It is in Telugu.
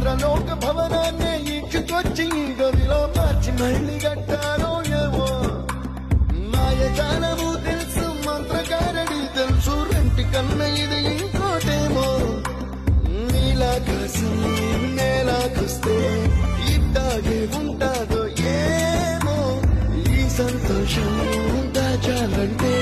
ఇంద్రలోక భవనాన్నే ఈడ్చుకొచ్చి ఈ గదిలో మార్చి మళ్ళీ కట్టారో ఏమో మాయజాలము తెలుసు మంత్రకారడి తెలుసు రెంటి కన్న ఇది ఇంకోటేమో నీలాకాశం నేలాకొస్తే ఇట్టాగే ఉంటాదో ఏమో ఈ సంతోషం దాచాలంటే